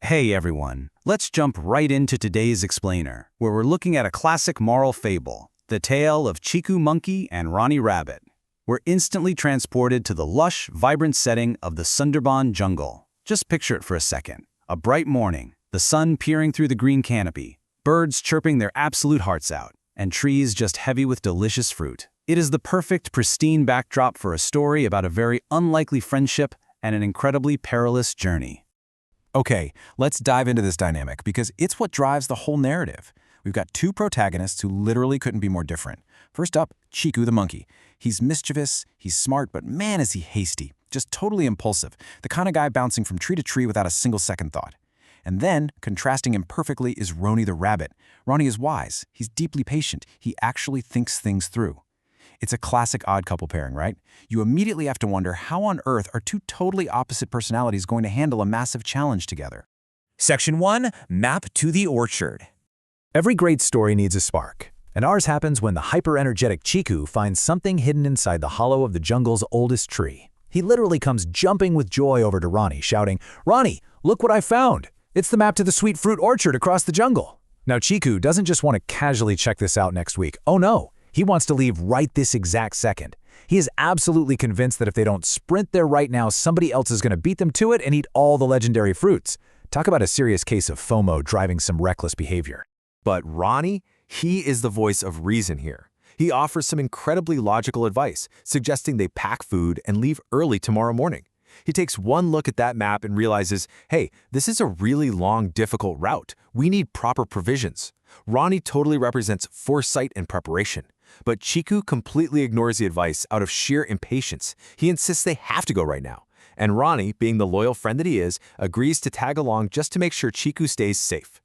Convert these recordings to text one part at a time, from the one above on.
Hey everyone, let's jump right into today's explainer, where we're looking at a classic moral fable, the tale of Chiku Monkey and Rony Rabbit. We're instantly transported to the lush, vibrant setting of the Sundarban jungle. Just picture it for a second. A bright morning, the sun peering through the green canopy, birds chirping their absolute hearts out, and trees just heavy with delicious fruit. It is the perfect, pristine backdrop for a story about a very unlikely friendship and an incredibly perilous journey. Okay, let's dive into this dynamic because it's what drives the whole narrative. We've got two protagonists who literally couldn't be more different. First up, Chiku the monkey. He's mischievous, he's smart, but man is he hasty, just totally impulsive, the kind of guy bouncing from tree to tree without a single second thought. And then, contrasting him perfectly is Rony the rabbit. Rony is wise, he's deeply patient, he actually thinks things through. It's a classic odd couple pairing, right? You immediately have to wonder how on earth are two totally opposite personalities going to handle a massive challenge together. Section 1. Map to the orchard. Every great story needs a spark, and ours happens when the hyper-energetic Chiku finds something hidden inside the hollow of the jungle's oldest tree. He literally comes jumping with joy over to Rony, shouting, "Rony, look what I found! It's the map to the sweet fruit orchard across the jungle." Now Chiku doesn't just want to casually check this out next week. Oh no! He wants to leave right this exact second. He is absolutely convinced that if they don't sprint there right now, somebody else is going to beat them to it and eat all the legendary fruits. Talk about a serious case of FOMO driving some reckless behavior. But Rony, he is the voice of reason here. He offers some incredibly logical advice, suggesting they pack food and leave early tomorrow morning. He takes one look at that map and realizes, hey, this is a really long, difficult route. We need proper provisions. Rony totally represents foresight and preparation. But Chiku completely ignores the advice out of sheer impatience. He insists they have to go right now. And Rony, being the loyal friend that he is, agrees to tag along just to make sure Chiku stays safe.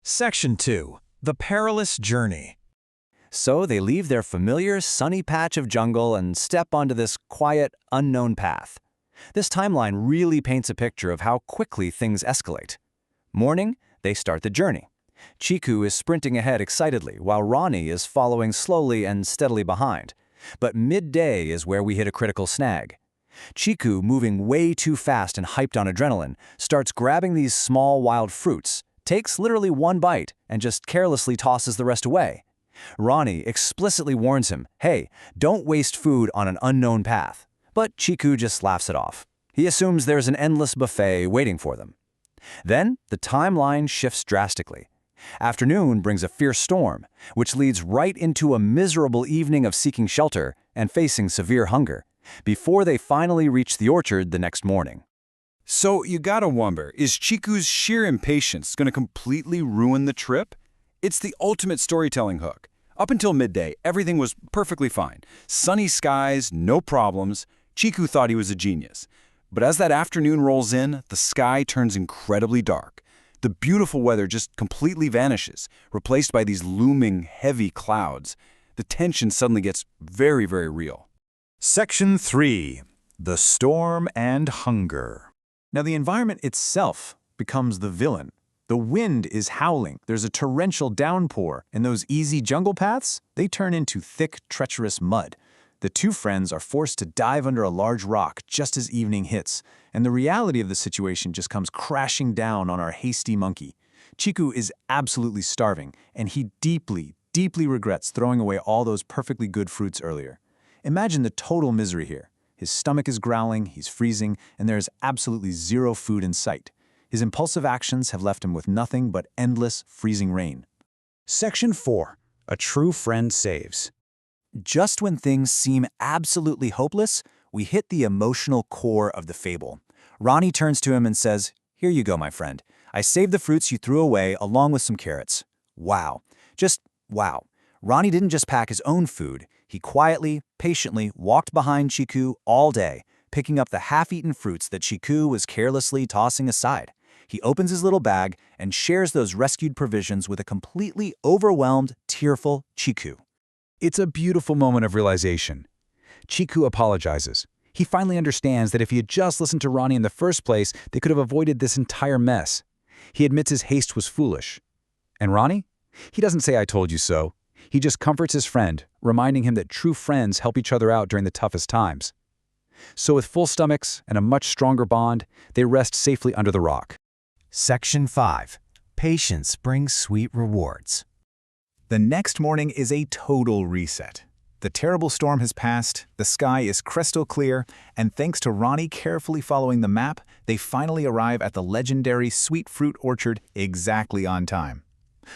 Section 2. The perilous journey. So they leave their familiar sunny patch of jungle and step onto this quiet, unknown path. This timeline really paints a picture of how quickly things escalate. Morning, they start the journey. Chiku is sprinting ahead excitedly, while Rony is following slowly and steadily behind. But midday is where we hit a critical snag. Chiku, moving way too fast and hyped on adrenaline, starts grabbing these small wild fruits, takes literally one bite, and just carelessly tosses the rest away. Rony explicitly warns him, hey, don't waste food on an unknown path. But Chiku just laughs it off. He assumes there's an endless buffet waiting for them. Then the timeline shifts drastically. Afternoon brings a fierce storm, which leads right into a miserable evening of seeking shelter and facing severe hunger, before they finally reach the orchard the next morning. So you gotta wonder, is Chiku's sheer impatience gonna completely ruin the trip? It's the ultimate storytelling hook. Up until midday, everything was perfectly fine. Sunny skies, no problems. Chiku thought he was a genius. But as that afternoon rolls in, the sky turns incredibly dark. The beautiful weather just completely vanishes, replaced by these looming, heavy clouds. The tension suddenly gets very, very real. Section 3. The storm and hunger. Now the environment itself becomes the villain. The wind is howling, there's a torrential downpour, and those easy jungle paths, they turn into thick, treacherous mud. The two friends are forced to dive under a large rock just as evening hits, and the reality of the situation just comes crashing down on our hasty monkey. Chiku is absolutely starving, and he deeply, deeply regrets throwing away all those perfectly good fruits earlier. Imagine the total misery here. His stomach is growling, he's freezing, and there is absolutely zero food in sight. His impulsive actions have left him with nothing but endless, freezing rain. Section 4. A true friend saves. Just when things seem absolutely hopeless, we hit the emotional core of the fable. Rony turns to him and says, "Here you go, my friend. I saved the fruits you threw away along with some carrots." Wow. Just wow. Rony didn't just pack his own food. He quietly, patiently walked behind Chiku all day, picking up the half-eaten fruits that Chiku was carelessly tossing aside. He opens his little bag and shares those rescued provisions with a completely overwhelmed, tearful Chiku. It's a beautiful moment of realization. Chiku apologizes. He finally understands that if he had just listened to Rony in the first place, they could have avoided this entire mess. He admits his haste was foolish. And Rony? He doesn't say "I told you so." He just comforts his friend, reminding him that true friends help each other out during the toughest times. So with full stomachs and a much stronger bond, they rest safely under the rock. Section 5. Patience brings sweet rewards. The next morning is a total reset. The terrible storm has passed, the sky is crystal clear, and thanks to Rony carefully following the map, they finally arrive at the legendary sweet fruit orchard exactly on time.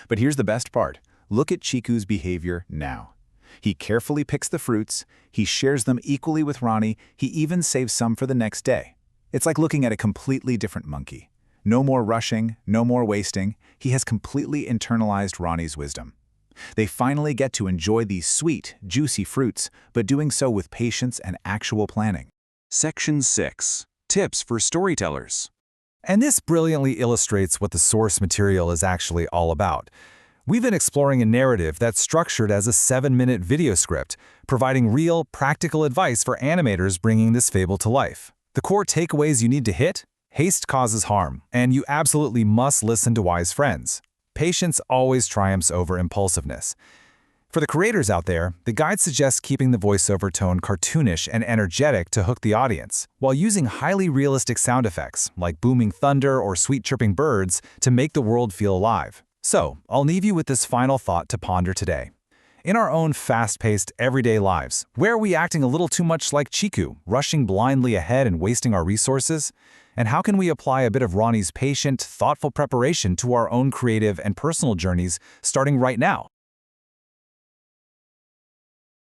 But here's the best part. Look at Chiku's behavior now. He carefully picks the fruits, he shares them equally with Rony, he even saves some for the next day. It's like looking at a completely different monkey. No more rushing, no more wasting, he has completely internalized Rony's wisdom. They finally get to enjoy these sweet, juicy fruits, but doing so with patience and actual planning. Section 6. Tips for storytellers. And this brilliantly illustrates what the source material is actually all about. We've been exploring a narrative that's structured as a 7-minute video script, providing real, practical advice for animators bringing this fable to life. The core takeaways you need to hit: haste causes harm, and you absolutely must listen to wise friends. Patience always triumphs over impulsiveness. For the creators out there, the guide suggests keeping the voiceover tone cartoonish and energetic to hook the audience, while using highly realistic sound effects, like booming thunder or sweet chirping birds, to make the world feel alive. So, I'll leave you with this final thought to ponder today. In our own fast-paced, everyday lives, where are we acting a little too much like Chiku, rushing blindly ahead and wasting our resources? And how can we apply a bit of Rony's patient, thoughtful preparation to our own creative and personal journeys starting right now?